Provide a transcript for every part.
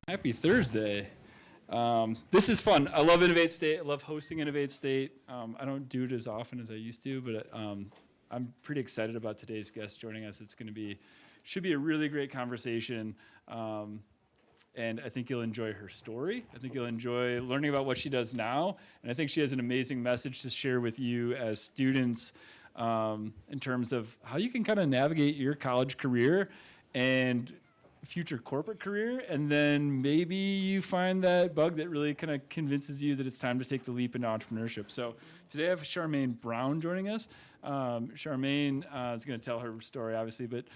Happy Thursday. This is fun. I love Innovate State. I love hosting Innovate State. I don't do it as often as I used to, but I'm pretty excited about today's guest joining us. It's going to be, should be a really great conversation. And I think you'll enjoy her story. I think you'll enjoy learning about what she does now. And I think she has an amazing message to share with you as students in terms of how you can kind of navigate your college career and future corporate career, and then maybe you find that bug that really kind of convinces you that it's time to take the leap into entrepreneurship. So today I have Charmaine Brown joining us. Charmaine is going to tell her story, obviously, but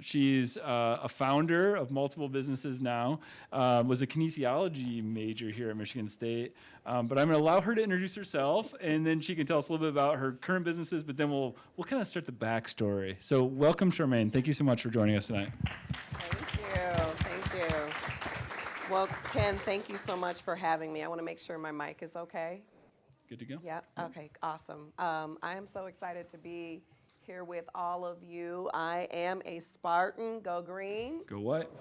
she's a founder of multiple businesses now, was a kinesiology major here at Michigan State. But I'm going to allow her to introduce herself, and then she can tell us a little bit about her current businesses, but then we'll kind of start the backstory. So welcome, Charmaine. Thank you so much for joining us tonight. Thank you. Well, Ken, thank you so much for having me. I want to make sure my mic is okay. Good to go? Yep. Okay, awesome. I am so excited to be here with all of you. I am a Spartan. Go Green. Go what?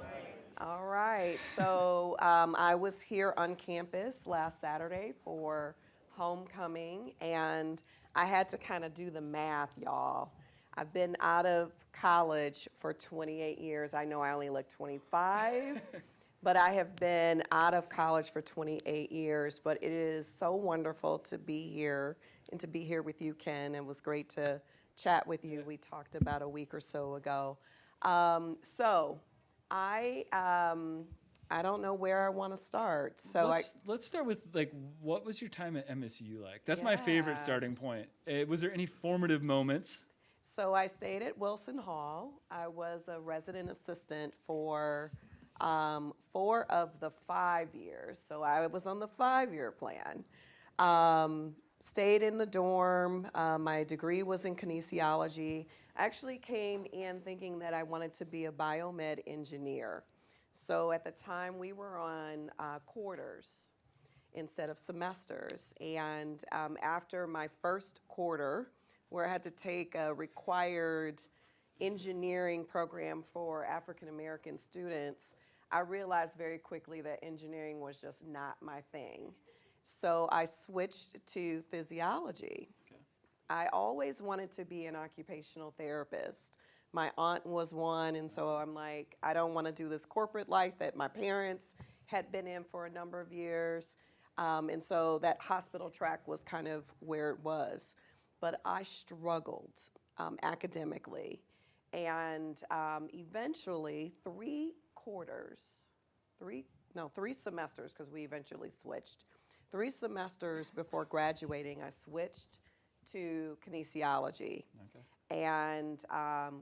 All right. So I was here on campus last Saturday for homecoming, and I had to kind of do the math, y'all. I've been out of college for 28 years. I know I only look 25, but I have been out of college for 28 years. But it is so wonderful to be here and to be here with you, Ken. It was great to chat with you. We talked about a week or so ago. I don't know where I want to start. So let's start with, like, what was your time at MSU like? That's my favorite starting point. Was there any formative moments? So I stayed at Wilson Hall. I was a resident assistant for 4 of the 5 years. So I was on the 5-year plan. Stayed in the dorm. My degree was in kinesiology. I actually came in thinking that I wanted to be a biomed engineer. So at the time we were on quarters instead of semesters. And after my first quarter, where I had to take a required engineering program for African American students, I realized very quickly that engineering was just not my thing. So I switched to physiology. Okay. I always wanted to be an occupational therapist. My aunt was one, and so I'm like, I don't want to do this corporate life that my parents had been in for a number of years. And so that hospital track was kind of where it was. But I struggled academically. And eventually, 3 semesters, because we eventually switched. 3 semesters before graduating, I switched to kinesiology. Okay. And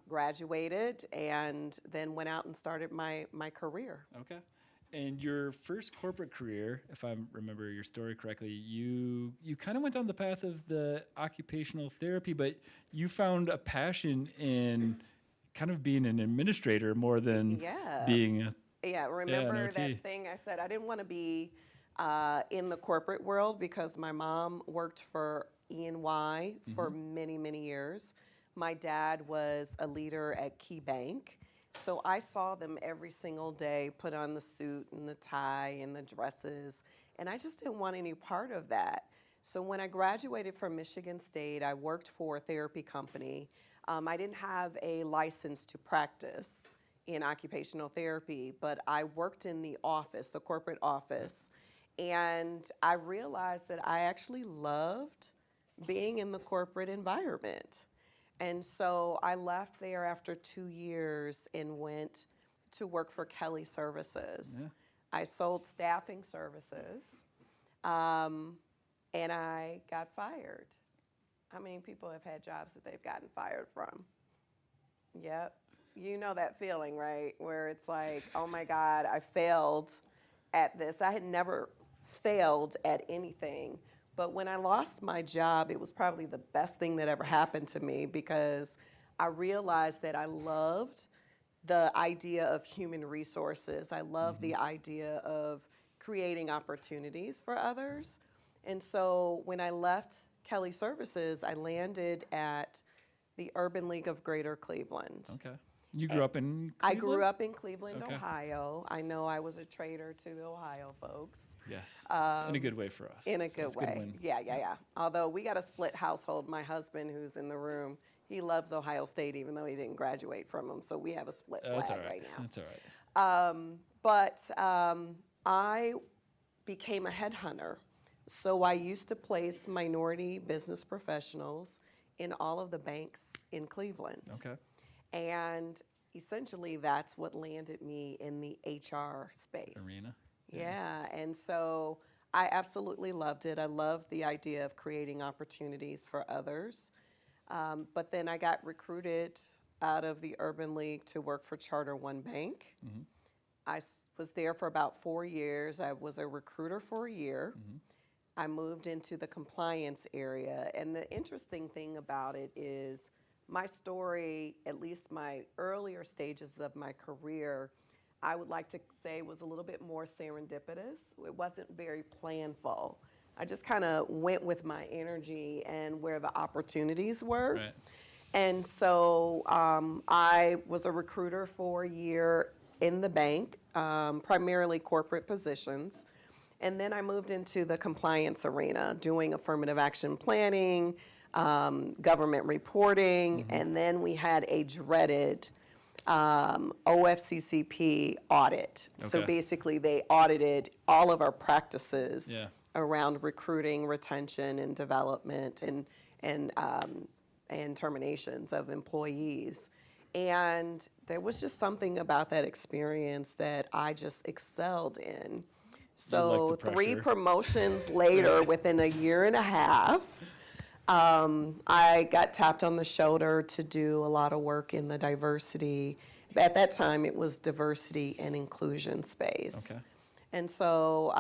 graduated, and then went out and started my career. Okay. And your first corporate career, if I remember your story correctly, you kind of went down the path of the occupational therapy, but you found a passion in kind of being an administrator more than being a remember that thing I said? I didn't want to be in the corporate world because my mom worked for E&Y for many, many years. My dad was a leader at Key Bank. So I saw them every single day put on the suit and the tie and the dresses, and I just didn't want any part of that. So when I graduated from Michigan State, I worked for a therapy company. I didn't have a license to practice in occupational therapy, but I worked in the office, the corporate office, and I realized that I actually loved being in the corporate environment. And so I left there after 2 years and went to work for Kelly Services. Yeah. I sold staffing services, and I got fired. How many people have had jobs that they've gotten fired from? Yep. You know that feeling, right? Where it's like, oh my God, I failed at this. I had never failed at anything. But when I lost my job, it was probably the best thing that ever happened to me because I realized that I loved the idea of human resources. I loved the idea of creating opportunities for others. And so when I left Kelly Services, I landed at the Urban League of Greater Cleveland. Okay. You grew up in I Cleveland? grew up in Cleveland, Okay. Ohio. I know I was a traitor to the Ohio folks. Yes. In a good way for us. In a So good it's way. win. Yeah. Although we got a split household. My husband, who's in the room, he loves Ohio State, even though he didn't graduate from them. So we have a split That's all flag right. right now. That's all right. But I became a headhunter. So I used to place minority business professionals in all of the banks in Cleveland. Okay. And essentially that's what landed me in the HR space. Arena. Yeah, and so I absolutely loved it. I loved the idea of creating opportunities for others. But then I got recruited out of the Urban League to work for Charter One Bank. I was there for about 4 years. I was a recruiter for a year. I moved into the compliance area. And the interesting thing about it is my story, at least my earlier stages of my career, I would like to say was a little bit more serendipitous. It wasn't very planful. I just kind of went with my energy and where the opportunities were. Right. And so I was a recruiter for a year in the bank, primarily corporate positions. And then I moved into the compliance arena, doing affirmative action planning, government reporting, and then we had a dreaded OFCCP audit. So Okay. basically they audited all of our practices Yeah. around recruiting, retention, and development and terminations of employees. And there was just something about that experience that I just excelled in. So the 3 pressure. promotions later, within a year and a half, I got tapped on the shoulder to do a lot of work in the diversity. At that time, it was diversity and inclusion space. Okay. And so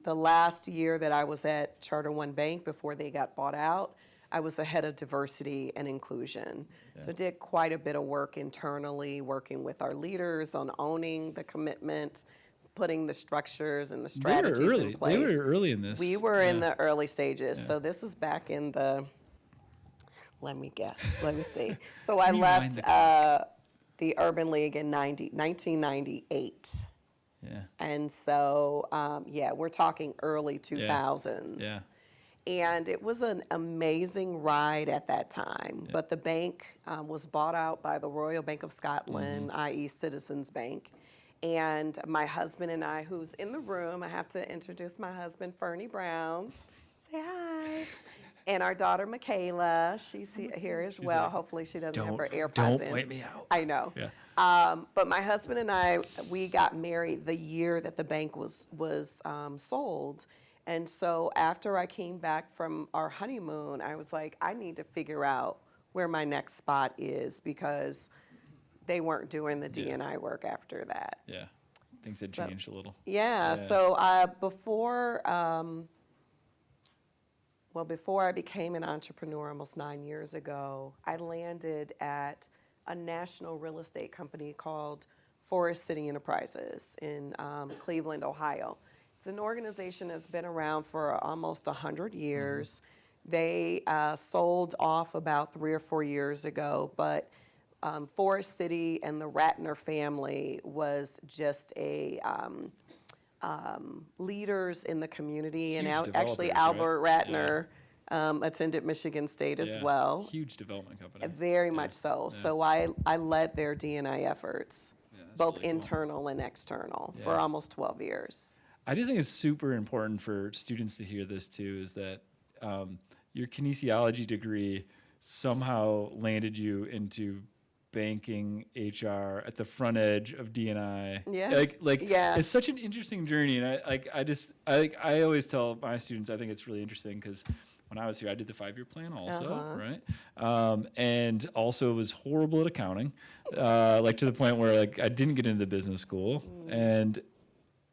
the last year that I was at Charter One Bank before they got bought out, I was the head of diversity and inclusion. So I did quite a bit of work internally, working with our leaders on owning the commitment, putting the structures and the strategies in place. They were early in this. We were in the early stages. So this is back in the, let me guess, let me see. So I Rewind left the Urban League in 1998. Yeah. And so, we're talking early 2000s. Yeah. And it was an amazing ride at that time. But the bank was bought out by the Royal Bank of Scotland, i.e. Citizens Bank. And my husband and I, who's in the room, I have to introduce my husband, Fernie Brown. Say hi. And our daughter, Michaela, she's here as well. Hopefully she doesn't have her AirPods in. Don't wait me out. I know. Yeah. But my husband and I, we got married the year that the bank was sold. And so after I came back from our honeymoon, I was like, I need to figure out where my next spot is, because they weren't doing the D&I work after that. Yeah. Things had So- changed a little. Yeah, so before I became an entrepreneur almost 9 years ago, I landed at a national real estate company called Forest City Enterprises in Cleveland, Ohio. It's an organization that's been around for almost 100 years. They sold off about 3 or 4 years ago, but Forest City and the Ratner family was just a leaders in the community, and Huge actually developers, Albert right? Ratner attended Michigan State as Yeah. well. Huge development company. Very much so. So I led their D&I efforts, that's both really cool. internal and external, for Yeah. almost 12 years. I just think it's super important for students to hear this too, is that your kinesiology degree somehow landed you into banking, HR, at the front edge of D&I. Yeah. Yeah. It's such an interesting journey, and I always tell my students, I think it's really interesting because when I was here, I did the 5-year plan also, right? And also was horrible at accounting, to the point where I didn't get into the business school. And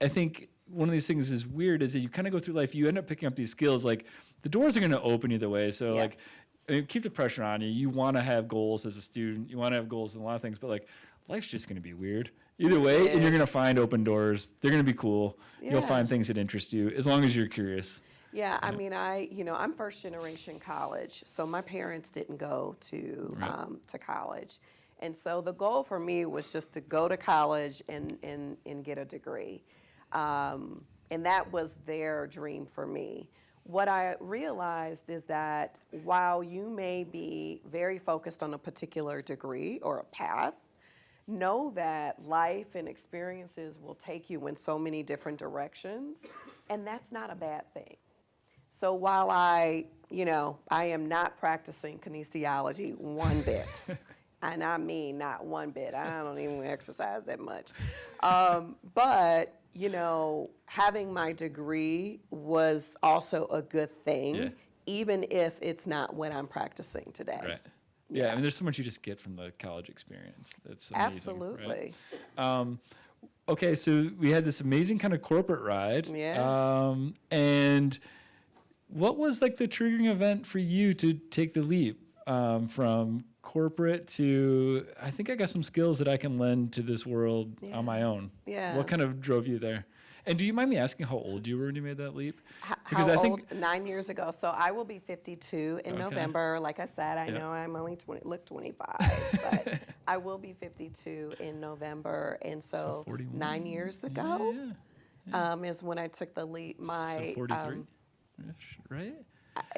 I think one of these things is weird is that you kind of go through life, you end up picking up these skills, the doors are going to open either way. So keep the pressure on you. You want to have goals as a student. You want to have goals in a lot of things, but life's just going to be weird either way. And you're going to find open doors. They're going to be cool. You'll find things that interest you as long as you're curious. Yeah, I mean, I'm first generation college, so my parents didn't go to college, And so the goal for me was just to go to college and get a degree. And that was their dream for me. What I realized is that while you may be very focused on a particular degree or a path, know that life and experiences will take you in so many different directions, and that's not a bad thing. So while I am not practicing kinesiology one bit, and I mean not one bit, I don't even exercise that much, but having my degree was also a good thing, even if it's not what I'm practicing today. Right. Yeah, I mean, there's so much you just get from the college experience. That's amazing. Absolutely. Right? Okay, so we had this amazing kind of corporate ride. Yeah. And what was like the triggering event for you to take the leap from corporate to, I think I got some skills that I can lend to this world on my own? Yeah. What kind of drove you there? And do you mind me asking how old you were when you made that leap? Because how old? 9 years ago. So I will be 52 in November. Like I said, I know I'm only 25, but I will be 52 in November. And so 9 years ago is when I took the leap. So 43, right?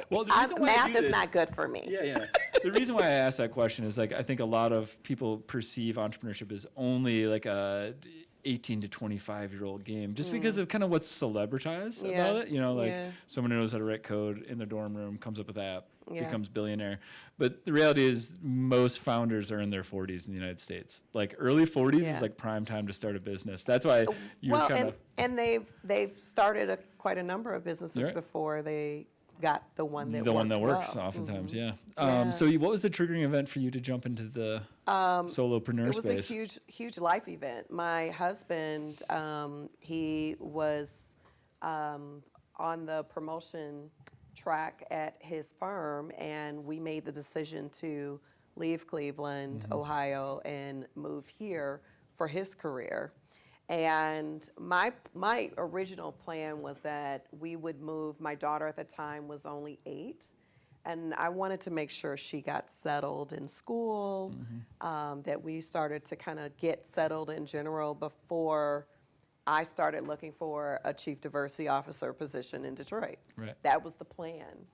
Well, the reason why math is not good for me. Yeah. The reason why I asked that question is like I think a lot of people perceive entrepreneurship as only like a 18 to 25-year-old game, just because of kind of what's celebritized about it. Someone who knows how to write code in their dorm room, comes up with an app, becomes billionaire. But the reality is most founders are in their 40s in the United States. Like early 40s is like prime time to start a business. That's why you're kind of... And they've started quite a number of businesses before they got the one that works oftentimes. So what was the triggering event for you to jump into the solopreneur space? It was a huge life event. My husband, he was on the promotion track at his firm, and we made the decision to leave Cleveland, Ohio, and move here for his career. And my original plan was that we would move. My daughter at the time was only 8, and I wanted to make sure she got settled in school, that we started to kind of get settled in general before I started looking for a chief diversity officer position in Detroit. Right. That was the plan.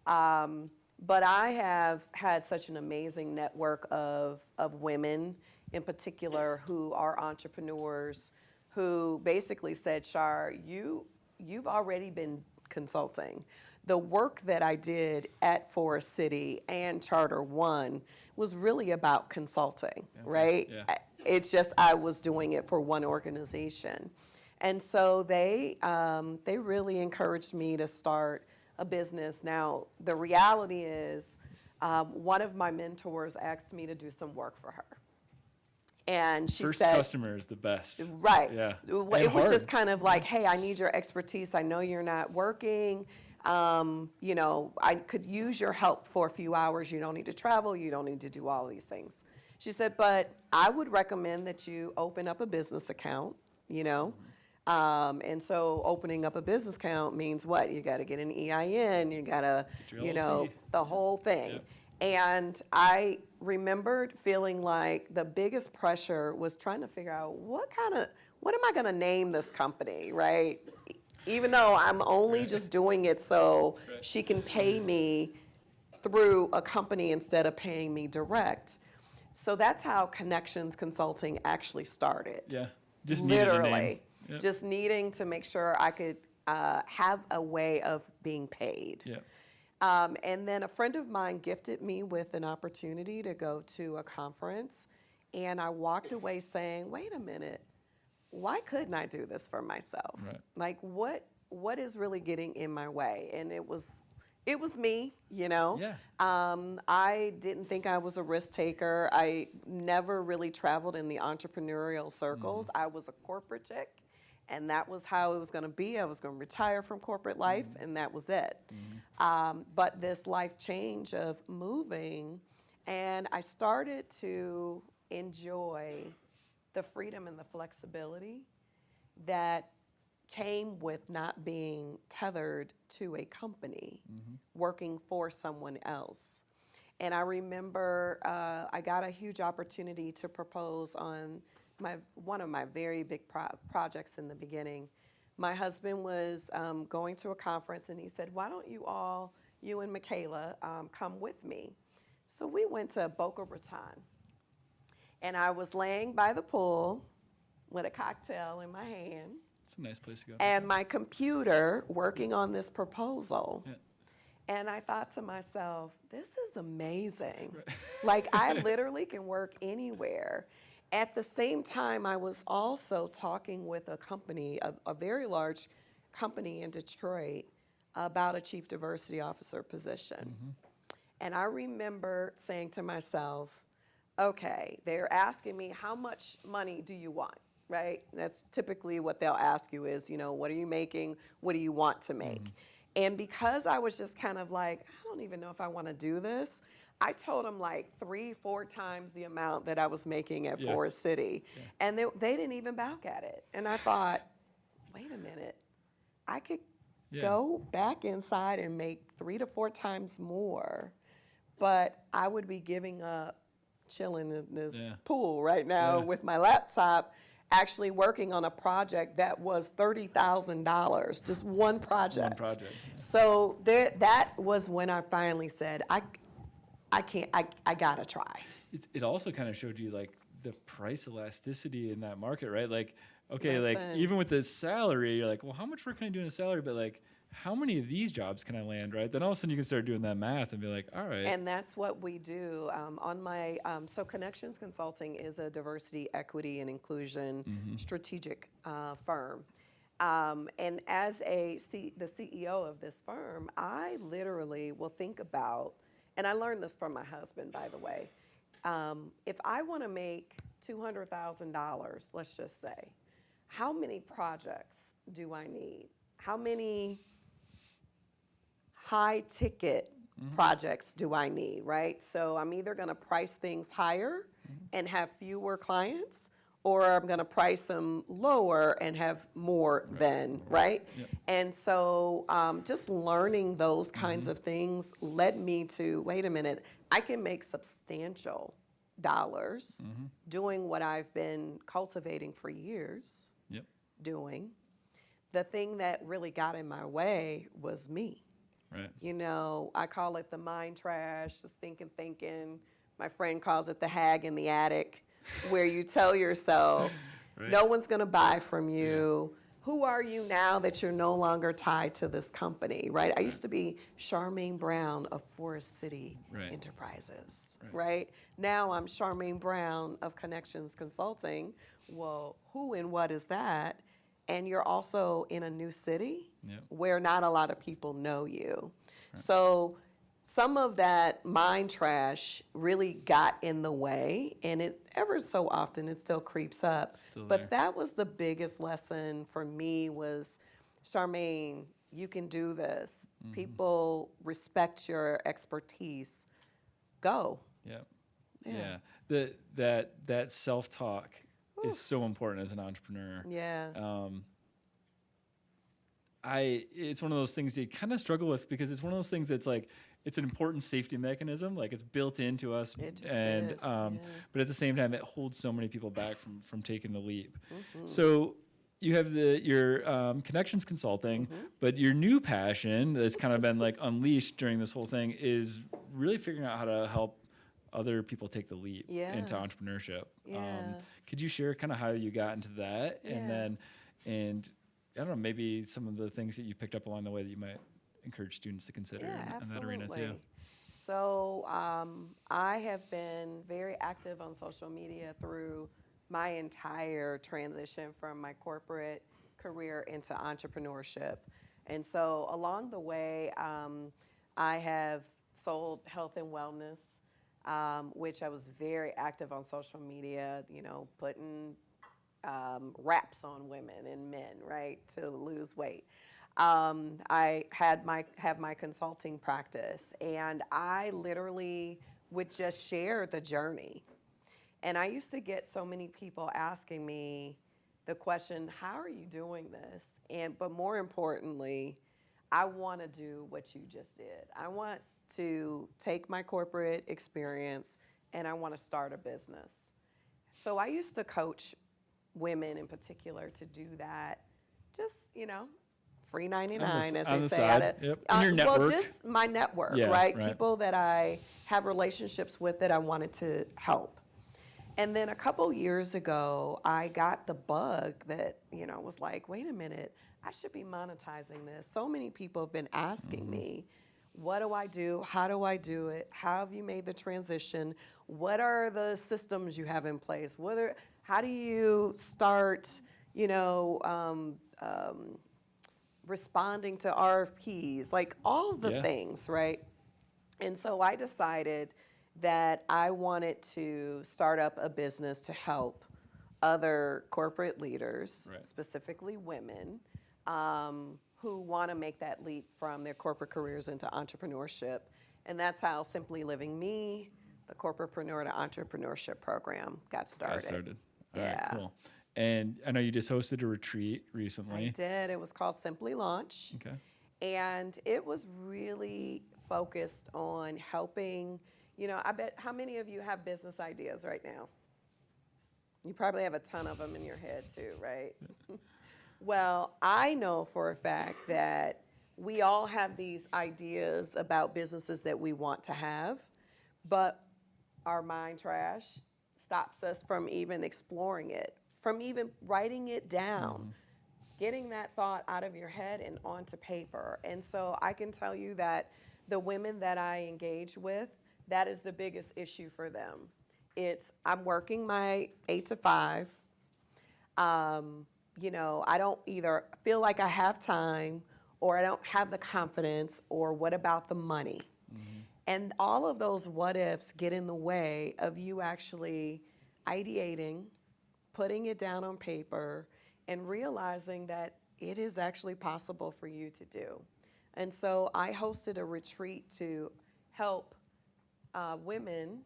But I have had such an amazing network of women in particular who are entrepreneurs who basically said, Char, you've already been consulting. The work that I did at Forest City and Charter One was really about consulting, right? Yeah. It's just I was doing it for one organization. And so they really encouraged me to start a business. Now, the reality is one of my mentors asked me to do some work for her. And she said... First customer is the best. Right. Yeah. It was just kind of like, hey, I need your expertise. I know you're not working. I could use your help for a few hours. You don't need to travel. You don't need to do all these things. She said, but I would recommend that you open up a business account, and so opening up a business account means what? You got to get an EIN. You got to, the whole thing. Yep. And I remembered feeling like the biggest pressure was trying to figure out what am I going to name this company, right? Even though I'm only just doing it so she can pay me through a company instead of paying me direct. So that's how Connextions Consulting actually started. Yeah, just literally, just needing to make sure I could have a way of being paid. Yeah. And then a friend of mine gifted me with an opportunity to go to a conference, and I walked away saying, wait a minute, why couldn't I do this for myself? Right. Like what is really getting in my way? And it was me, Yeah. I didn't think I was a risk taker. I never really traveled in the entrepreneurial circles. I was a corporate chick, and that was how it was going to be. I was going to retire from corporate life, and that was it. But this life change of moving, and I started to enjoy the freedom and the flexibility that came with not being tethered to a company, working for someone else. And I remember I got a huge opportunity to propose on one of my very big projects in the beginning. My husband was going to a conference, and he said, why don't you and Michaela, come with me? So we went to Boca Raton. And I was laying by the pool with a cocktail in my hand. It's a nice place to go. And my computer working on this proposal. Yeah. And I thought to myself, this is amazing. Right. Like, I literally can work anywhere. At the same time, I was also talking with a company, a very large company in Detroit, about a chief diversity officer position. Mm-hmm. And I remember saying to myself, okay, they're asking me, how much money do you want, right? That's typically what they'll ask you is, what are you making? What do you want to make? Mm-hmm. And because I was just kind of like, I don't even know if I want to do this, I told them like 3-4 times the amount that I was making at Forest City. Yeah. And they didn't even balk at it. And I thought, wait a minute, I could go back inside and make 3 to 4 times more, but I would be giving up chilling in this pool right now with my laptop, actually working on a project that was $30,000, just one project. One project. So that was when I finally said, I can't, I gotta try. It also kind of showed you like the price elasticity in that market, right? Like, okay, like even with the salary, you're like, well, how much work can I do in a salary? But like, how many of these jobs can I land, right? Then all of a sudden you can start doing that math and be like, all right. And that's what we do on my, so Connections Consulting is a diversity, equity, and inclusion strategic firm. And as the CEO of this firm, I literally will think about, and I learned this from my husband, by the way, if I want to make $200,000, let's just say, how many projects do I need? How many high ticket projects do I need, right? So I'm either going to price things higher and have fewer clients, or I'm going to price them lower and have more than, right? Yep. And so just learning those kinds of things led me to, wait a minute, I can make substantial dollars doing what I've been cultivating for years doing. The thing that really got in my way was me. Right. I call it the mind trash, the stinking thinking. My friend calls it the hag in the attic, where you tell yourself, no one's going to buy from you. Yeah. Who are you now that you're no longer tied to this company, right? I used to be Charmaine Brown of Forest City Enterprises, right? Now I'm Charmaine Brown of Connections Consulting. Well, who and what is that? And you're also in a new city where not a lot of people know you. Right. So some of that mind trash really got in the way, and it ever so often it still creeps up. But that was the biggest lesson for me was, Charmaine, you can do this. People respect your expertise. Go. Yeah. That self-talk is so important as an entrepreneur. Yeah. It's one of those things you kind of struggle with because it's one of those things that's like, it's an important safety mechanism, like it's built into us. It just is. But at the same time, it holds so many people back from taking the leap. So you have your Connections Consulting, but your new passion that's kind of been like unleashed during this whole thing is really figuring out how to help other people take the leap into entrepreneurship. Could you share kind of how you got into that? And I don't know, maybe some of the things that you picked up along the way that you might encourage students to consider in that arena too. So I have been very active on social media through my entire transition from my corporate career into entrepreneurship. And so along the way, I have sold health and wellness, which I was very active on social media, putting wraps on women and men, right, to lose weight. I have my consulting practice, and I literally would just share the journey. And I used to get so many people asking me the question, how are you doing this? But more importantly, I want to do what you just did. I want to take my corporate experience and I want to start a business. So I used to coach women in particular to do that, just, free 99, as on they the say. side. Yep. In your Well, network. just my network, Yeah, right? right. People that I have relationships with that I wanted to help. And then a couple years ago, I got the bug that, was like, wait a minute, I should be monetizing this. So many people have been asking me, what do I do? How do I do it? How have you made the transition? What are the systems you have in place? How do you start, responding to RFPs? Like all of the things, right? And so I decided that I wanted to start up a business to help other corporate leaders, specifically women, who want to make that leap from their corporate careers into entrepreneurship. And that's how Simply Living Me, the Corporatepreneur to Entrepreneurship program, got started. All right, cool. And I know you just hosted a retreat recently. I did. It was called Simply Launch. Okay. And it was really focused on helping, I bet, how many of you have business ideas right now? You probably have a ton of them in your head too, right? Well, I know for a fact that we all have these ideas about businesses that we want to have, but our mind trash stops us from even exploring it, from even writing it down, getting that thought out of your head and onto paper. And so I can tell you that the women that I engage with, that is the biggest issue for them. I'm working my 8 to 5. I don't either feel like I have time or I don't have the confidence, or what about the money? And all of those what ifs get in the way of you actually ideating, putting it down on paper, and realizing that it is actually possible for you to do. And so I hosted a retreat to help women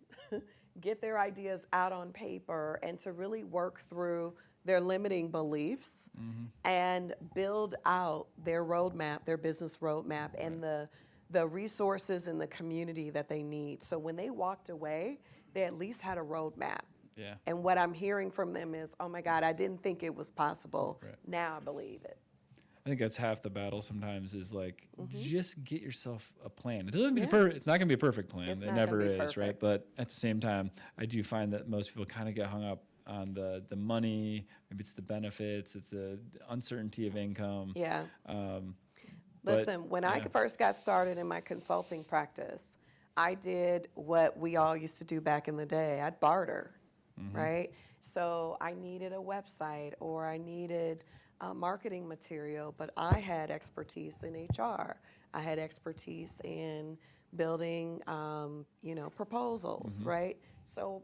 get their ideas out on paper and to really work through their limiting beliefs and build out their roadmap, their business roadmap, and the resources and the community that they need. So when they walked away, they at least had a roadmap. Yeah. And what I'm hearing from them is, oh my God, I didn't think it was possible. Right. Now I believe it. I think that's half the battle sometimes is like, just get yourself a plan. It doesn't be it's not going to be a perfect plan. It's it not never gonna be is, right? perfect. But at the same time, I do find that most people kind of get hung up on the money. Maybe it's the benefits. It's the uncertainty of income. Yeah. But, Listen, when I first got started in my consulting practice, I did what we all used to do back in the day. I'd barter, right? So I needed a website or I needed marketing material, but I had expertise in HR. I had expertise in building, proposals, right? So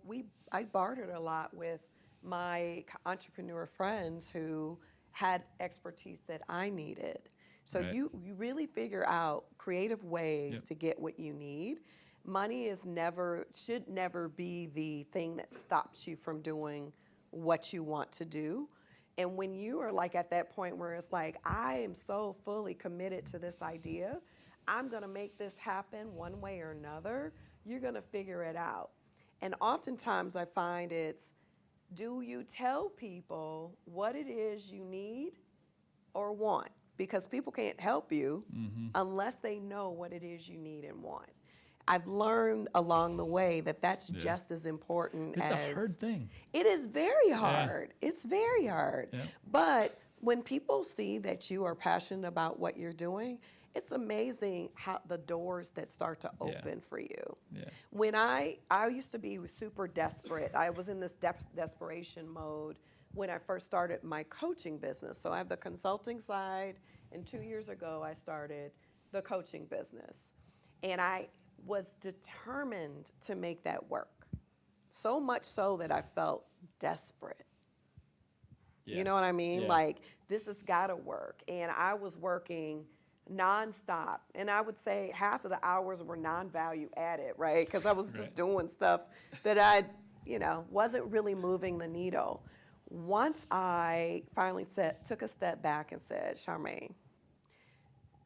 I bartered a lot with my entrepreneur friends who had expertise that I needed. So you really figure out creative ways to get what you need. Money should never be the thing that stops you from doing what you want to do. And when you are like at that point where it's like, I am so fully committed to this idea, I'm going to make this happen one way or another, you're going to figure it out. And oftentimes I find do you tell people what it is you need or want? Because people can't help you unless they know what it is you need and want. I've learned along the way that that's just as important It's as... a hard thing. It is very hard. It's very hard. Yeah. But when people see that you are passionate about what you're doing, it's amazing how the doors that start to open for you. Yeah. When I used to be super desperate. I was in this desperation mode when I first started my coaching business. So I have the consulting side, and 2 years ago I started the coaching business. And I was determined to make that work. So much so that I felt desperate. Yeah. You know what I mean? Yeah. Like, this has got to work. And I was working nonstop. And I would say half of the hours were non-value added, right? Because I was just doing stuff that I, wasn't really moving the needle. Once I finally took a step back and said, Charmaine,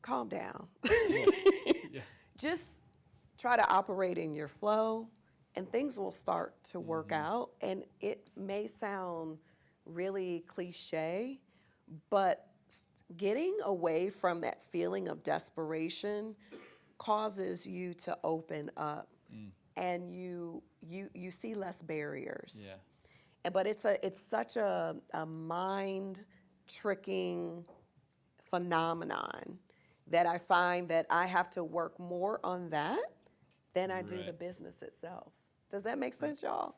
calm down. Yeah. Just try to operate in your flow, and things will start to work out. And it may sound really cliche, but getting away from that feeling of desperation causes you to open up, and you see less barriers. Yeah. But it's such a mind tricking phenomenon that I find that I have to work more on that than I do the business itself. Does that make sense, y'all?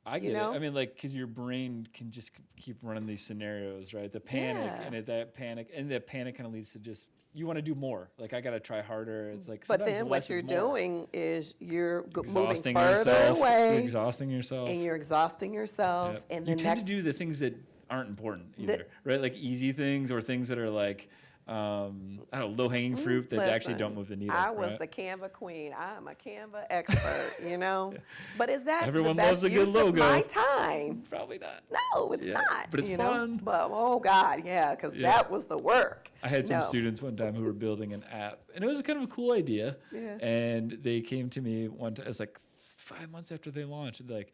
I get it. I mean, like, because your brain can just keep running these scenarios, right? The panic, and that panic kind of leads to just, you want to do more. Like, I got to try harder. It's like, but then what you're doing is you're moving further yourself, away. You're exhausting yourself. And you're exhausting yourself. Yep. And you tend to do the things that aren't important either, right? Like easy things or things that are like, I don't know, low-hanging fruit that actually don't move the needle. I was the Canva queen. I'm a Canva expert, you know? But is that Everyone the best loves a good use logo. of my time? Probably not. No, it's not. But it's you fun. Know? But, oh, God, yeah, because that was the work. I had some students one time who were building an app, and it was kind of a cool idea. Yeah. And they came to me one time, it was like 5 months after they launched, and I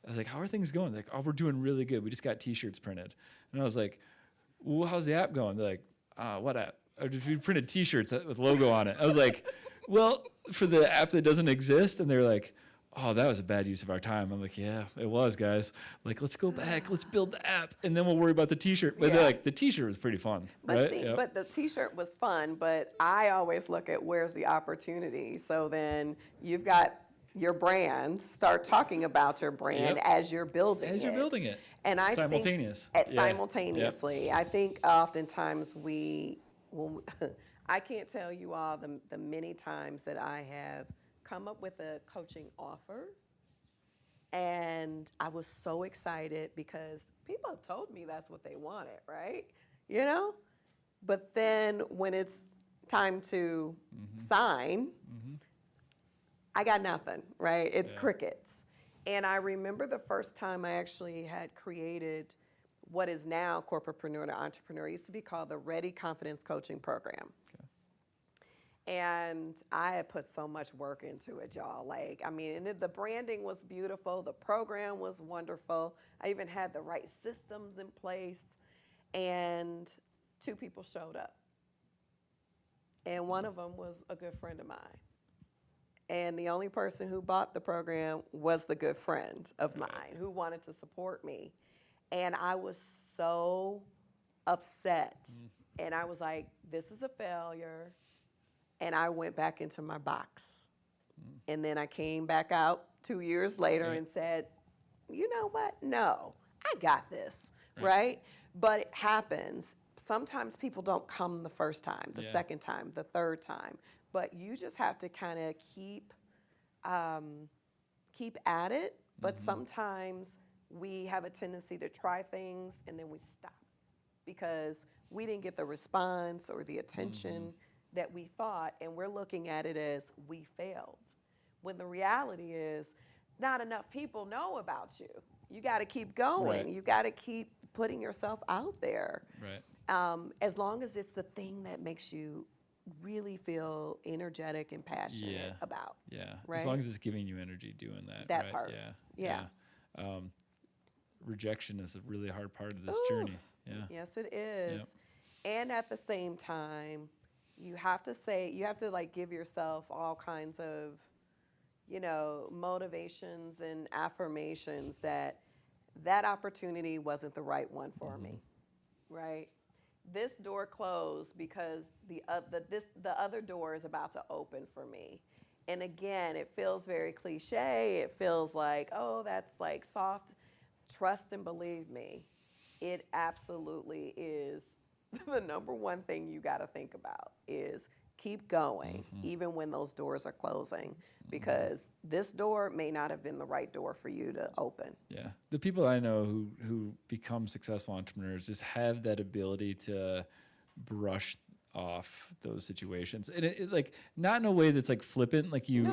was like, how are things going? They're like, oh, we're doing really good. We just got T-shirts printed. And I was like, well, how's the app going? They're like, what app? We printed T-shirts with logo on it. I was like, well, for the app that doesn't exist. And they're like, oh, that was a bad use of our time. I'm like, yeah, it was, guys. Like, let's go back. Let's build the app. And then we'll worry about the T-shirt. But they're like, the T-shirt was pretty fun. But right? see, but the T-shirt was fun. But I always look at where's the opportunity. So then you've got your brand, start talking about your brand as you're building it. As you're building it. And I simultaneous. think simultaneously. I think oftentimes I can't tell you all the many times that I have come up with a coaching offer, and I was so excited because people have told me that's what they wanted, right? You know? But then when it's time to sign, I got nothing, right? It's crickets. And I remember the first time I actually had created what is now Corporatepreneur to Entrepreneur. It used to be called the Ready Confidence Coaching Program. Okay. And I had put so much work into it, y'all. Like, I mean, the branding was beautiful. The program was wonderful. I even had the right systems in place. And 2 people showed up. And one of them was a good friend of mine. And the only person who bought the program was the good friend of mine who wanted to support me. And I was so upset. And I was like, this is a failure. And I went back into my box. And then I came back out 2 years later and said, you know what? No, I got this, right? But it happens. Sometimes people don't come the first time, the second time, the third time. But you just have to kind of keep at it. But sometimes we have a tendency to try things and then we stop because we didn't get the response or the attention that we thought, and we're looking at it as we failed. When the reality is not enough people know about you. You got to keep going. You got to keep putting yourself out there. Right. As long as it's the thing that makes you really feel energetic and passionate about. Yeah. Right? As long as it's giving you energy doing that. That right? part. Yeah. Rejection is a really hard part of this journey. Yeah. Yes, it is. Yep. And at the same time, you have to like give yourself all kinds of, motivations and affirmations that opportunity wasn't the right one for me, right? This door closed because the other door is about to open for me. And again, it feels very cliche. It feels like, oh, that's like soft. Trust and believe me, it absolutely is the number one thing you got to think about is keep going, even when those doors are closing, because this door may not have been the right door for you to open. Yeah. The people I know who become successful entrepreneurs just have that ability to brush off those situations. And it like, not in a way that's like flippant, like you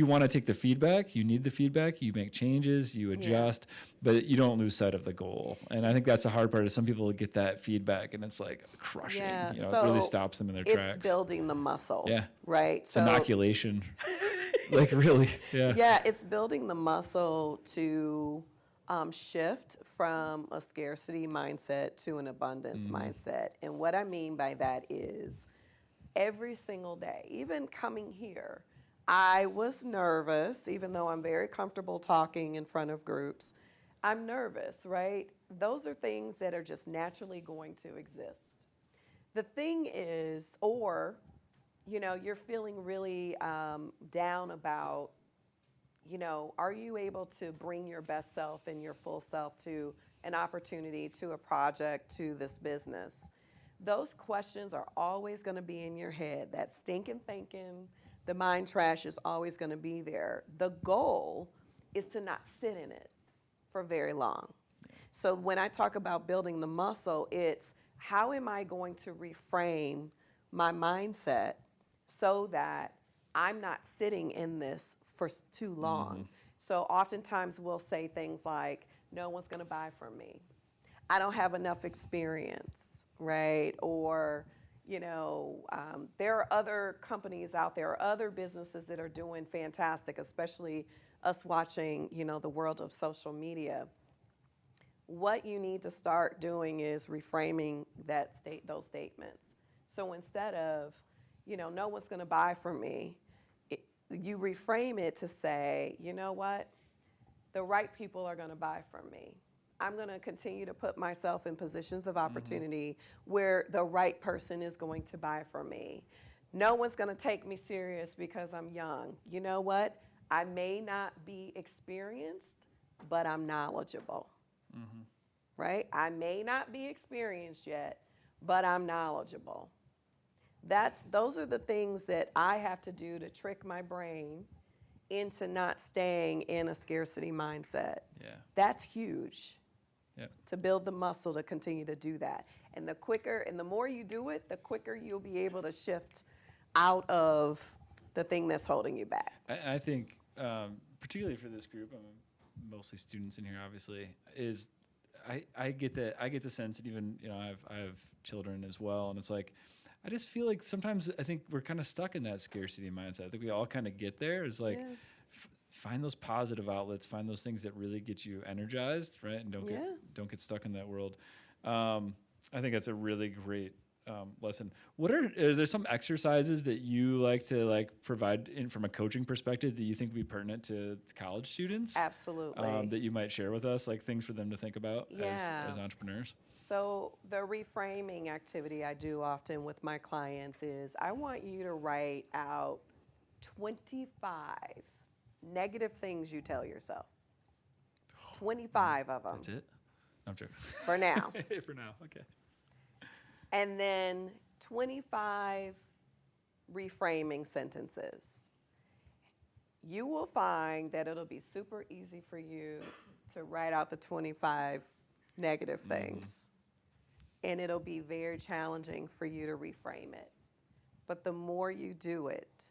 want to take the feedback, you need the feedback, you make changes, you adjust, but you don't lose sight of the goal. And I think that's the hard part is some people get that feedback and it's like crushing, So it really stops them in their tracks. It's building the muscle. Yeah. Right. It's inoculation. Like really, yeah. Yeah, it's building the muscle to shift from a scarcity mindset to an abundance mindset. And what I mean by that is every single day, even coming here, I was nervous, even though I'm very comfortable talking in front of groups. I'm nervous, right? Those are things that are just naturally going to exist. The thing is, or, you're feeling really down about, are you able to bring your best self and your full self to an opportunity, to a project, to this business? Those questions are always going to be in your head. That stinking thinking, the mind trash is always going to be there. The goal is to not sit in it for very long. So when I talk about building the muscle, it's how am I going to reframe my mindset so that I'm not sitting in this for too long. So oftentimes we'll say things like, no one's going to buy from me. I don't have enough experience, right? Or, there are other companies out there, or other businesses that are doing fantastic, especially us watching, the world of social media. What you need to start doing is reframing those statements. So instead of, no one's going to buy from me, you reframe it to say, you know what? The right people are going to buy from me. I'm going to continue to put myself in positions of opportunity where the right person is going to buy from me. No one's going to take me serious because I'm young. You know what? I may not be experienced, but I'm knowledgeable. Right? I may not be experienced yet, but I'm knowledgeable. Those are the things that I have to do to trick my brain into not staying in a scarcity mindset. Yeah. That's huge. Yep. To build the muscle to continue to do that. And the quicker and the more you do it, the quicker you'll be able to shift out of the thing that's holding you back. I think, particularly for this group, mostly students in here, obviously, is I get the sense that even I have children as well, and it's like I just feel like sometimes I think we're kind of stuck in that scarcity mindset. I think we all kind of get there. Is like find those positive outlets, find those things that really get you energized, right? And don't get stuck in that world. I think that's a really great lesson. Are there some exercises that you like to provide from a coaching perspective that you think would be pertinent to college students? Absolutely. That you might share with us, like things for them to think about as entrepreneurs? So the reframing activity I do often with my clients is I want you to write out 25 negative things you tell yourself. 25 of them. That's it? I'm joking. For now. For now, okay. And then 25 reframing sentences. You will find that it'll be super easy for you to write out the 25 negative things. And it'll be very challenging for you to reframe it. But the more you do it,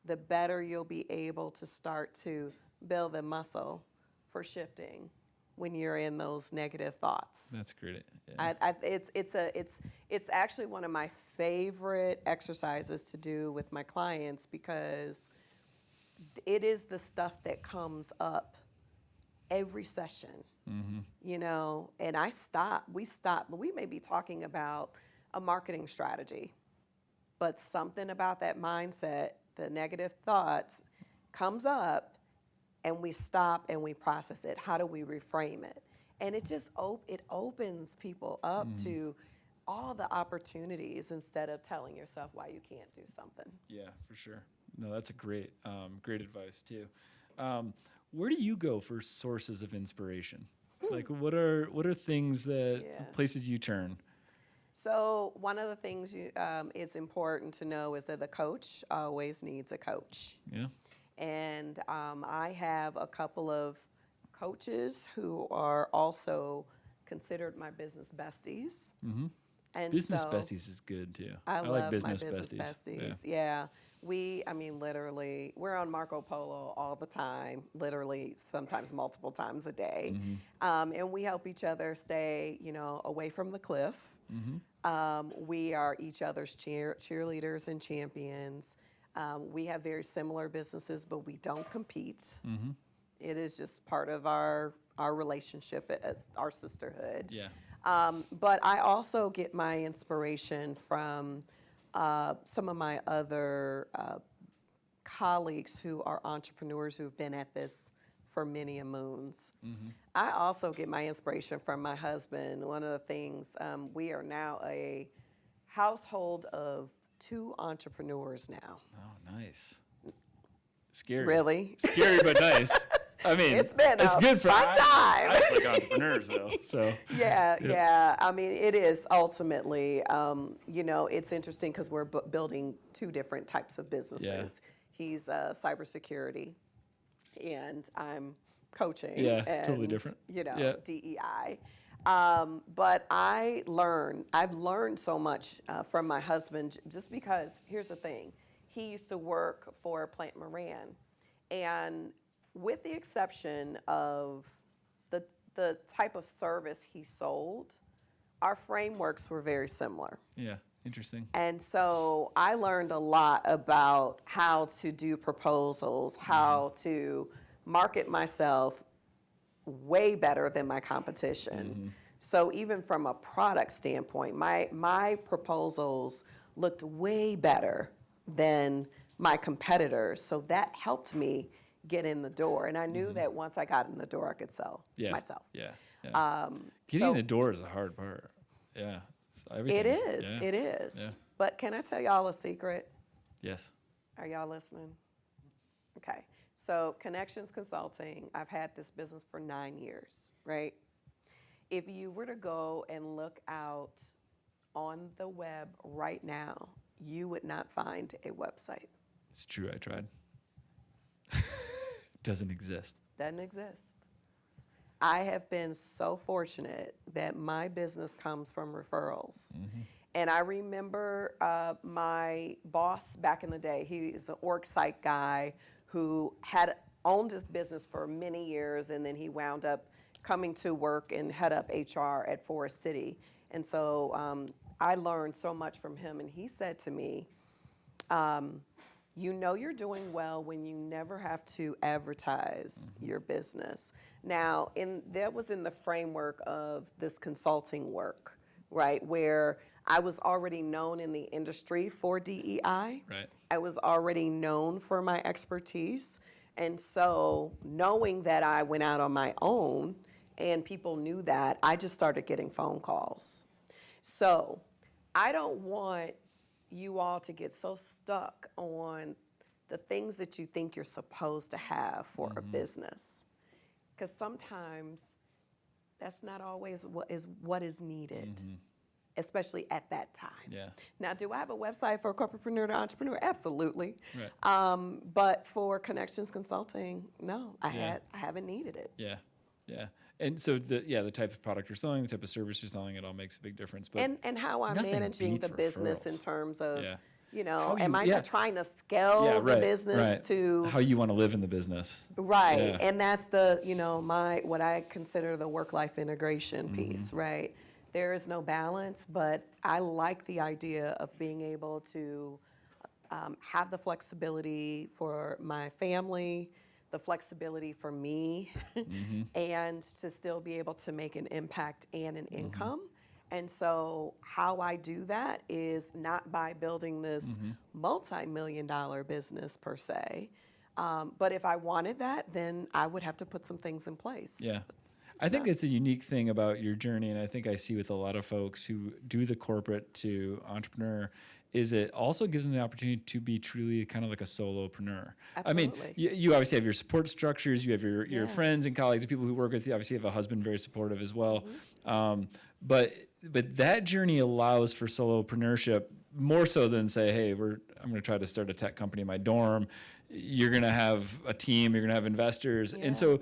the better you'll be able to start to build the muscle for shifting when you're in those negative thoughts. That's great. Yeah. It's actually one of my favorite exercises to do with my clients because it is the stuff that comes up every session. And we may be talking about a marketing strategy, but something about that mindset, the negative thoughts comes up, and we stop and we process it. How do we reframe it? And it just opens people up to all the opportunities instead of telling yourself why you can't do something. Yeah, for sure. No, that's a great advice too. Where do you go for sources of inspiration? Like, what are things places you turn? So one of the things it's important to know is that the coach always needs a coach. Yeah. And I have a couple of coaches who are also considered my business besties. And business besties is good too. I like love business my business besties. Yeah. Literally, we're on Marco Polo all the time, literally sometimes multiple times a day. And we help each other stay, away from the cliff. We are each other's cheerleaders and champions. We have very similar businesses, but we don't compete. It is just part of our relationship as our sisterhood. Yeah. But I also get my inspiration from some of my other colleagues who are entrepreneurs who've been at this for many a moons. I also get my inspiration from my husband. One of the things, we are now a household of 2 entrepreneurs now. Oh, nice. Scary. Really? Scary, but nice. I mean, It's been a good for fun time. I just like entrepreneurs, though. So. Yeah. I mean, it is ultimately, it's interesting because we're building 2 different types of businesses. He's cybersecurity, and I'm coaching. Yeah, and, totally different. DEI. But I've learned so much from my husband just because, here's the thing, he used to work for Plant Moran, and with the exception of the type of service he sold, our frameworks were very similar. Yeah, interesting. And so I learned a lot about how to do proposals, how to market myself way better than my competition. So even from a product standpoint, my proposals looked way better than my competitors. So that helped me get in the door. And I knew that once I got in the door, I could sell myself. Yeah. Getting in the door is a hard part. Yeah. It is. Yeah. It is. Yeah. But can I tell y'all a secret? Yes. Are y'all listening? Okay. So Connextions Consulting, I've had this business for 9 years, right? If you were to go and look out on the web right now, you would not find a website. It's true. I tried. Doesn't exist. Doesn't exist. I have been so fortunate that my business comes from referrals. And I remember my boss back in the day, he's an org site guy who had owned his business for many years, and then he wound up coming to work and head up HR at Forest City. And so I learned so much from him, and he said to me, you're doing well when you never have to advertise your business. Now, that was in the framework of this consulting work, right, where I was already known in the industry for DEI. Right. I was already known for my expertise. And so knowing that I went out on my own and people knew that, I just started getting phone calls. So I don't want you all to get so stuck on the things that you think you're supposed to have for a business. Because sometimes that's not always what is needed, especially at that time. Yeah. Now, do I have a website for a corporatepreneur to entrepreneur? Absolutely. Right. But for Connextions Consulting, no, I haven't needed it. Yeah. And so the type of product you're selling, the type of service you're selling, it all makes a big difference. But and how I'm managing the business in terms of, am I trying to scale the business to how you want to live in the business? Right. Yeah. And that's the, what I consider the work-life integration piece, right? There is no balance, but I like the idea of being able to have the flexibility for my family, the flexibility for me, and to still be able to make an impact and an income. And so how I do that is not by building this multi-million-dollar business per se, but if I wanted that, then I would have to put some things in place. Yeah. I think it's a unique thing about your journey, and I think I see with a lot of folks who do the corporate to entrepreneur, is it also gives them the opportunity to be truly kind of like a solopreneur. Absolutely. I mean, you obviously have your support structures, you have your friends and colleagues and people who work with you. Obviously, you have a husband very supportive as well. But that journey allows for solopreneurship more so than say, hey, I'm going to try to start a tech company in my dorm. You're going to have a team, you're going to have investors. And so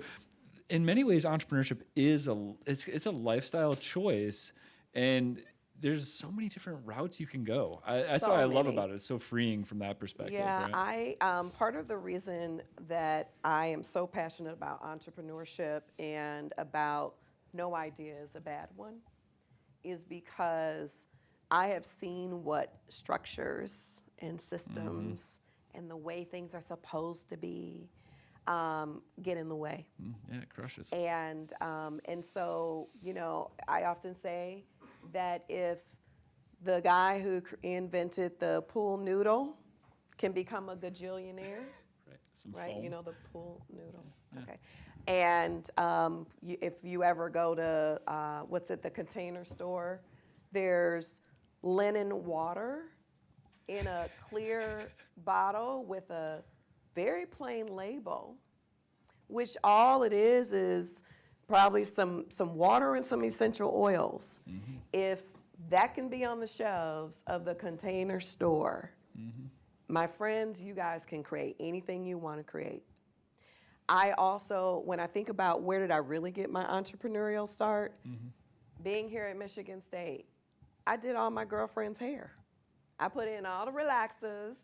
in many ways, entrepreneurship is it's a lifestyle choice, and there's so many different routes you can go. That's what I love about it. It's so freeing from that perspective. Yeah, right? part of the reason that I am so passionate about entrepreneurship and about no idea is a bad one is because I have seen what structures and systems and the way things are supposed to be get in the way. Yeah, it crushes. And so, I often say that if the guy who invented the pool noodle can become a gajillionaire, Right. Some right? foam. The pool noodle. Yeah. Okay. And if you ever go to, the Container Store, there's linen water in a clear bottle with a very plain label, which all it is probably some water and some essential oils. Mm-hmm. If that can be on the shelves of the Container Store, my friends, you guys can create anything you want to create. I also, when I think about where did I really get my entrepreneurial start, being here at Michigan State, I did all my girlfriends' hair. I put in all the relaxers,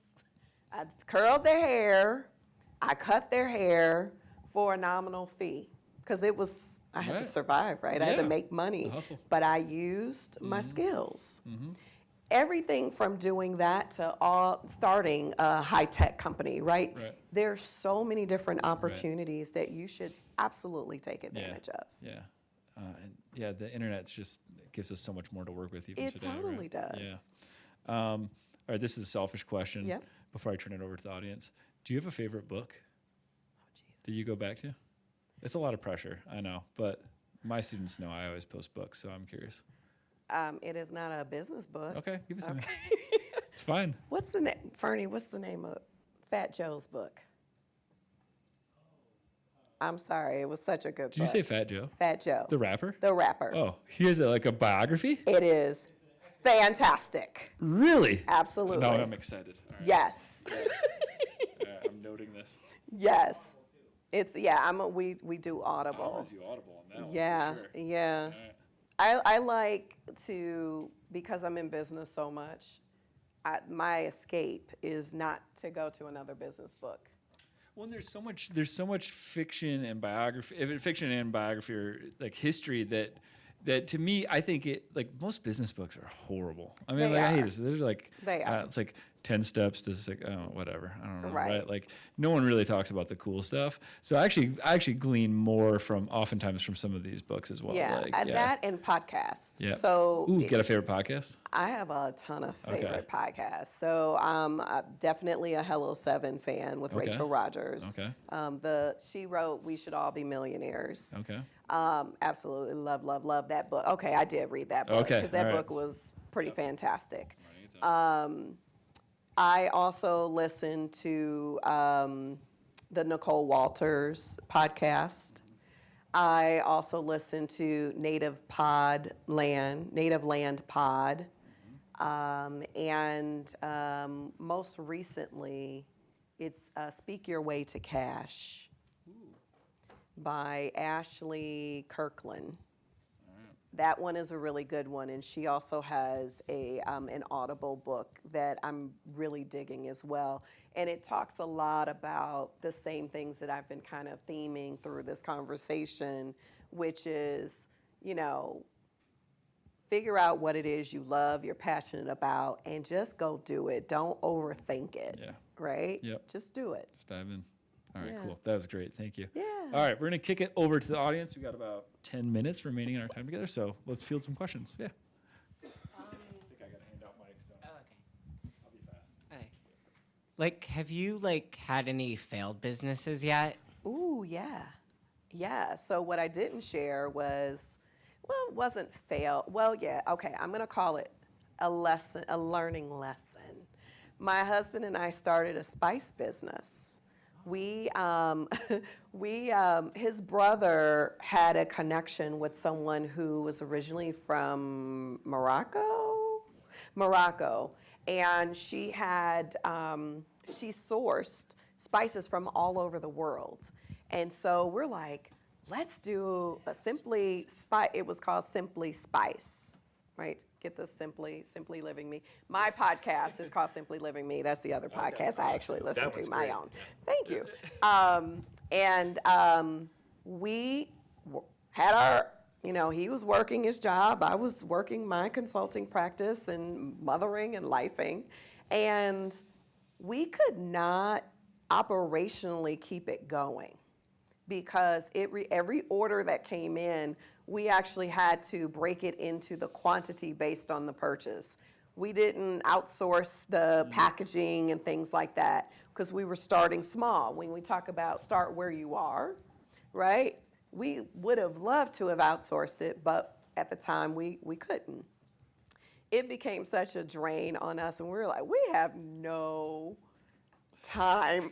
I curled their hair, I cut their hair for a nominal fee. Because I had to survive, right? I had to make money. The hustle. But I used my skills. Everything from doing that to starting a high-tech company, right? There's so many different opportunities that you should absolutely take advantage of. Yeah. The internet just gives us so much more to work with even It today. totally right? does. Yeah. All right, this is a selfish question. Yep. Before I turn it over to the audience, do you have a favorite book that you go back to? It's a lot of pressure, I know, but my students know I always post books, so I'm curious. It is not a business book. Okay, give it to me. It's fine. What's the name, Fernie, what's the name of Fat Joe's book? I'm sorry, it was such a good book. Did you say Fat Joe? Fat Joe. The rapper? The rapper. Oh, he has like a biography? It is fantastic. Really? Absolutely. No, I'm excited. All right. Yes. All right, I'm noting this. Yes. It's, we do Audible. I'm do Audible on that one. Yeah, for sure. yeah. All right. I like to, because I'm in business so much, my escape is not to go to another business book. Well, there's so much fiction and biography or like history that to me, I think most business books are horrible. I mean, They I hate are. this. There's like, They are. it's like 10 steps to whatever. I don't know. Right. Like no one really talks about the cool stuff. So I actually glean more oftentimes from some of these books as well. Yeah, that and podcasts. Yeah. So Ooh, get a favorite podcast? I have a ton of Okay. favorite podcasts. So I'm definitely a Hello 7 fan with Okay. Rachel Rogers. Okay. She wrote We Should All Be Millionaires. Okay. Absolutely love that book. Okay, I did read that book Okay, because that all right. book was pretty fantastic. I also listen to the Nicole Walters podcast. I also listen to Native Land Pod. And most recently, it's Speak Your Way to Cash by Ashley Kirkland. That one is a really good one, and she also has an Audible book that I'm really digging as well. And it talks a lot about the same things that I've been kind of theming through this conversation, which is, figure out what it is you love, you're passionate about, and just go do it. Don't overthink it. Yeah. Right? Yep. Just do it. Just dive in. All right, Yeah. cool. That was great. Thank you. Yeah. All right, we're going to kick it over to the audience. We got about 10 minutes remaining in our time together, so let's field some questions. Yeah. I think I got to hand out mics though. Oh, okay. I'll be fast. Okay. Have you had any failed businesses yet? Ooh, yeah. Yeah. So what I didn't share was, it wasn't fail. Well, yeah. Okay. I'm going to call it a learning lesson. My husband and I started a spice business. His brother had a connection with someone who was originally from Morocco, and she had, she sourced spices from all over the world. And so we're like, let's do a Simply Spice. It was called Simply Spice, right? Get the Simply Living Me. My podcast is called Simply Living Me. That's the other podcast I actually listen to, my own. Thank you. We had our, he was working his job. I was working my consulting practice and mothering and lifing. And we could not operationally keep it going because every order that came in, we actually had to break it into the quantity based on the purchase. We didn't outsource the packaging and things like that because we were starting small. When we talk about start where you are, right? We would have loved to have outsourced it, but at the time we couldn't. It became such a drain on us, and we were like, we have no time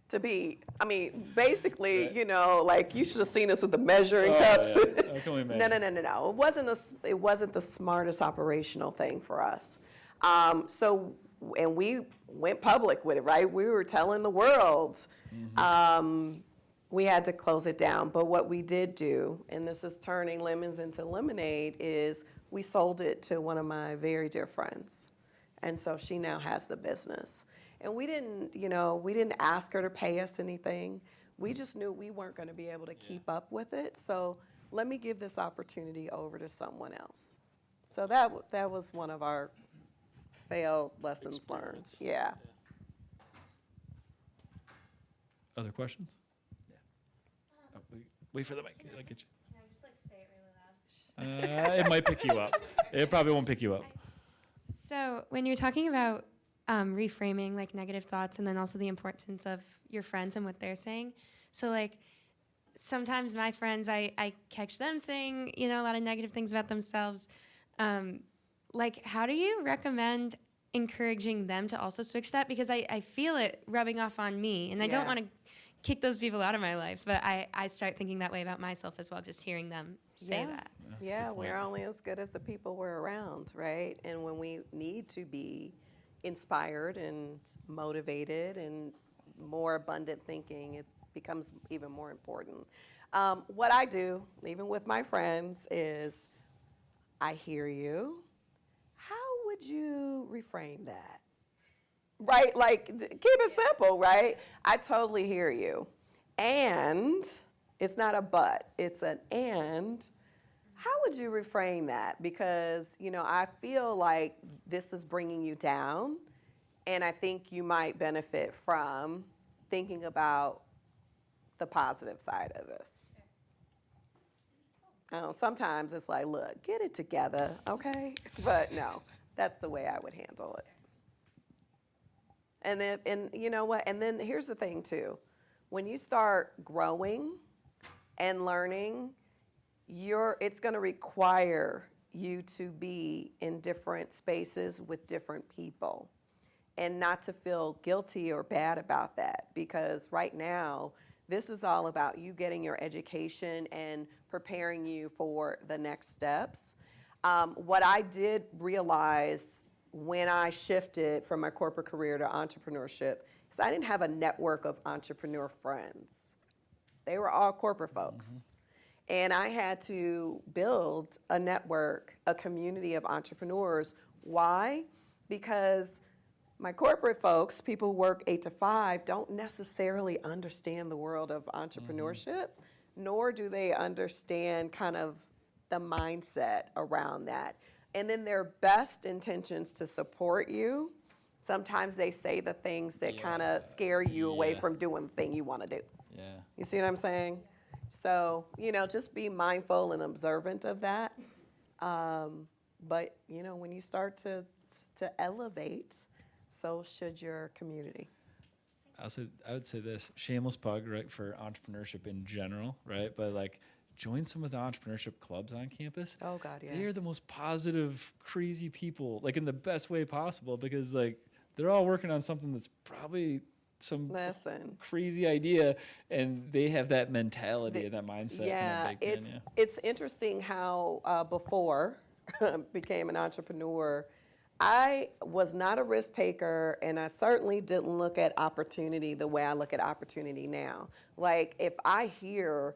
to be, I mean, basically, you know, like you should have seen us with the measuring cups. Yeah. I can only imagine. No. It wasn't the smartest operational thing for us. And we went public with it, right? We were telling the world. We had to close it down. But what we did do, and this is turning lemons into lemonade, is we sold it to one of my very dear friends. And so she now has the business. And we didn't ask her to pay us anything. We just knew we weren't going to be able to keep up with it. So let me give this opportunity over to someone else. So that was one of our failed lessons learned. Yeah. Other questions? Yeah. Wait for the mic. I'll get you. Can I just like say it really loud? It might pick you up. It probably won't pick you up. So when you're talking about reframing like negative thoughts and then also the importance of your friends and what they're saying. So like sometimes my friends, I catch them saying, you know, a lot of negative things about themselves. Like how do you recommend encouraging them to also switch that? Because I feel it rubbing off on me and I don't want to kick those people out of my life, but I start thinking that way about myself as well, just hearing them say that. Yeah, we're only as good as the people we're around, right? And when we need to be inspired and motivated and more abundant thinking, it becomes even more important. What I do, even with my friends, is I hear you. How would you reframe that? Right? Like, keep it simple, right? I totally hear you. And it's not a but, it's an and. How would you reframe that? Because, you know, I feel like this is bringing you down, and I think you might benefit from thinking about the positive side of this. Sometimes it's like, look, get it together, okay? But no, that's the way I would handle it. And you know what? And then here's the thing too. When you start growing and learning, it's going to require you to be in different spaces with different people and not to feel guilty or bad about that, because right now this is all about you getting your education and preparing you for the next steps. What I did realize when I shifted from my corporate career to entrepreneurship is I didn't have a network of entrepreneur friends. They were all corporate folks. And I had to build a network, a community of entrepreneurs. Why? Because my corporate folks, people who work 8 to 5, don't necessarily understand the world of entrepreneurship, nor do they understand kind of the mindset around that. And then their best intentions to support you, sometimes they say the things that kind of scare you away from doing the thing you want to do. Yeah. You see what I'm saying? So, you know, just be mindful and observant of that. But, you know, when you start to elevate, so should your community. I would say this, shameless plug, right, for entrepreneurship in general, right? But like, join some of the entrepreneurship clubs on campus. Oh, God, yeah. They're the most positive, crazy people, like in the best way possible, because like they're all working on something that's probably some crazy idea, and they have that mentality and that mindset. Yeah, it's interesting how before became an entrepreneur, I was not a risk taker, and I certainly didn't look at opportunity the way I look at opportunity now. Like, if I hear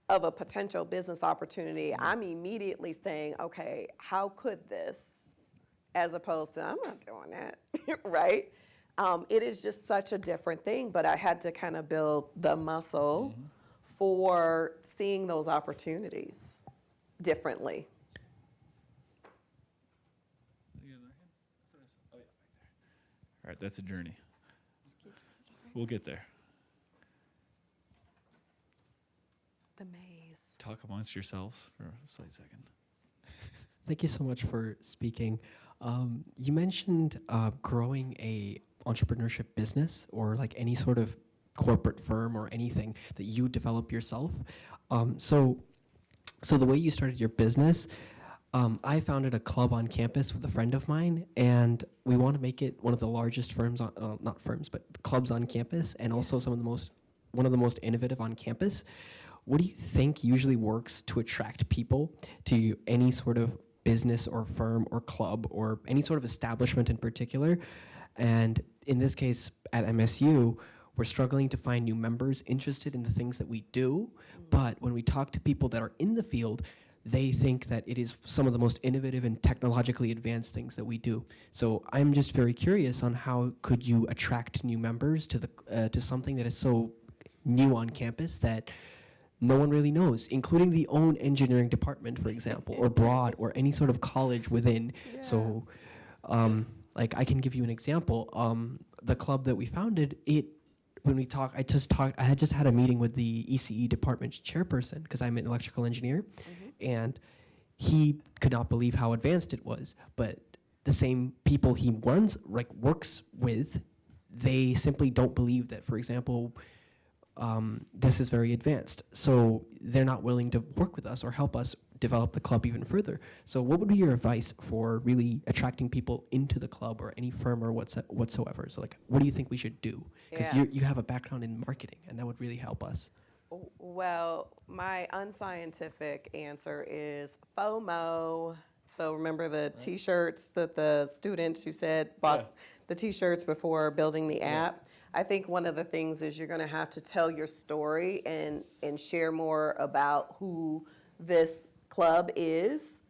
of a potential business opportunity, I'm immediately saying, okay, how could this, as opposed to, I'm not doing that, right? It is just such a different thing, but I had to kind of build the muscle for seeing those opportunities differently. All right, that's a journey. We'll get there. The maze. Talk amongst yourselves for a slight second. Thank you so much for speaking. You mentioned growing a entrepreneurship business or like any sort of corporate firm or anything that you develop yourself. So the way you started your business, I founded a club on campus with a friend of mine, and we want to make it one of the largest firms on, not firms, but clubs on campus, and also one of the most innovative on campus. What do you think usually works to attract people to any sort of business or firm or club or any sort of establishment in particular? And in this case, at MSU, we're struggling to find new members interested in the things that we do. But when we talk to people that are in the field, they think that it is some of the most innovative and technologically advanced things that we do. So I'm just very curious on how could you attract new members to to something that is so new on campus that no one really knows, including the own engineering department, for example, or Broad, or any sort of college within. Yeah. So, like I can give you an example. The club that we founded, when we talk, I had just had a meeting with the ECE department's chairperson because I'm an electrical engineer, and he could not believe how advanced it was. But the same people he works with, they simply don't believe that, for example, this is very advanced. So they're not willing to work with us or help us develop the club even further. So what would be your advice for really attracting people into the club or any firm or whatsoever? So like, what do you think we should do? Because Yeah. you have a background in marketing, and that would really help us. Well, my unscientific answer is FOMO. So remember the T-shirts that the students who said bought the T-shirts before building the app? I think one of the things is you're going to have to tell your story and share more about who this club is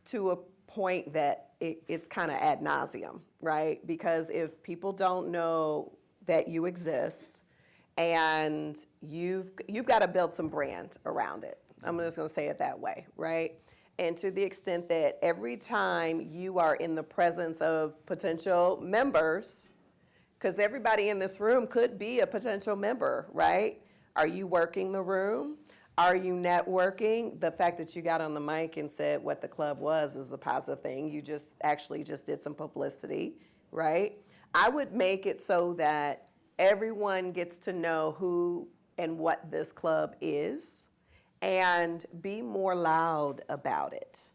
to a point that it's kind of ad nauseum, right? Because if people don't know that you exist and you've got to build some brand around it. I'm just going to say it that way, right? And to the extent that every time you are in the presence of potential members, because everybody in this room could be a potential member, right? Are you working the room? Are you networking? The fact that you got on the mic and said what the club was is a positive thing. You just did some publicity, right? I would make it so that everyone gets to know who and what this club is and be more loud about it,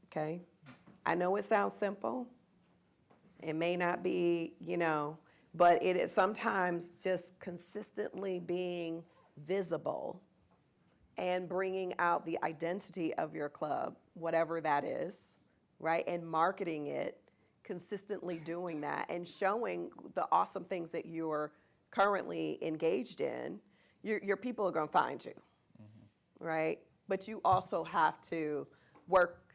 okay? I know it sounds simple. It may not be, but it is sometimes just consistently being visible and bringing out the identity of your club, whatever that is, right? And marketing it, consistently doing that and showing the awesome things that you're currently engaged in, your people are going to find you, right? But you also have to work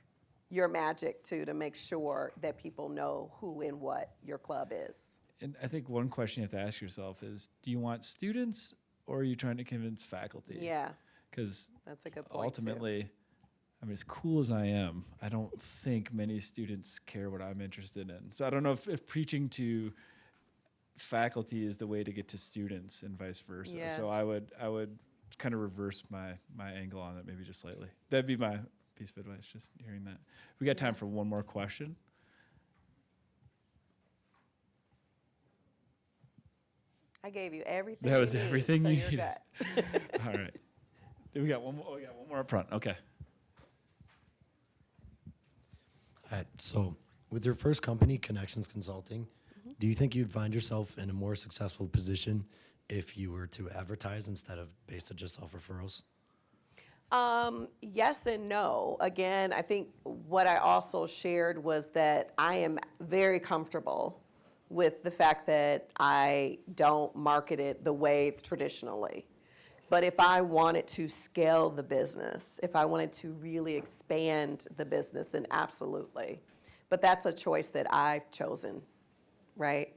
your magic to make sure that people know who and what your club is. And I think one question you have to ask yourself is, do you want students or are you trying to convince faculty? Yeah, Because that's a good point ultimately, I mean, as cool as I am, I don't think many students care what I'm interested in. So I don't know if preaching to faculty is the way to get to students and vice versa. Yeah. So I would kind of reverse my angle on it maybe just slightly. That'd be my piece of advice, just hearing that. We got time for one more question. I gave you everything. That was you need, everything so you you're needed. good. All right. We got one more. Oh, we got one more up front. Okay. All right, so with your first company, Connections Consulting, do you think you'd find yourself in a more successful position if you were to advertise instead of based just off referrals? Yes and no. Again, I think what I also shared was that I am very comfortable with the fact that I don't market it the way traditionally. But if I wanted to scale the business, if I wanted to really expand the business, then absolutely. But that's a choice that I've chosen, right?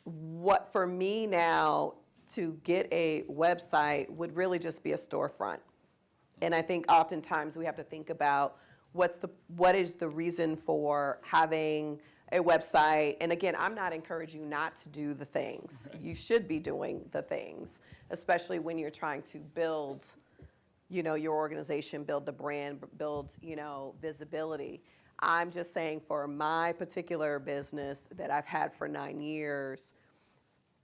What for me now to get a website would really just be a storefront. And I think oftentimes we have to think about what is the reason for having a website. And again, I'm not encouraging you not to do the things. You should be doing the things, especially when you're trying to build, your organization, build the brand, build, visibility. I'm just saying for my particular business that I've had for 9 years,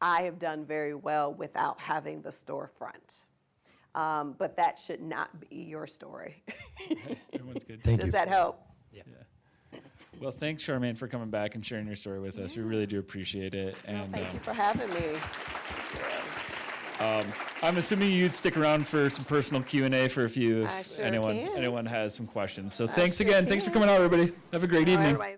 I have done very well without having the storefront. But that should not be your story. Everyone's good. Thank Does you. that help? Yeah. Well, thanks, Charmaine, for coming back and sharing your story with us. We really do appreciate it. And Thank you for having me. I'm assuming you'd stick around for some personal Q&A for a few I if sure anyone can. has some questions. So thanks sure again. Thanks for can. coming out, everybody. Have a great All right, evening. everybody.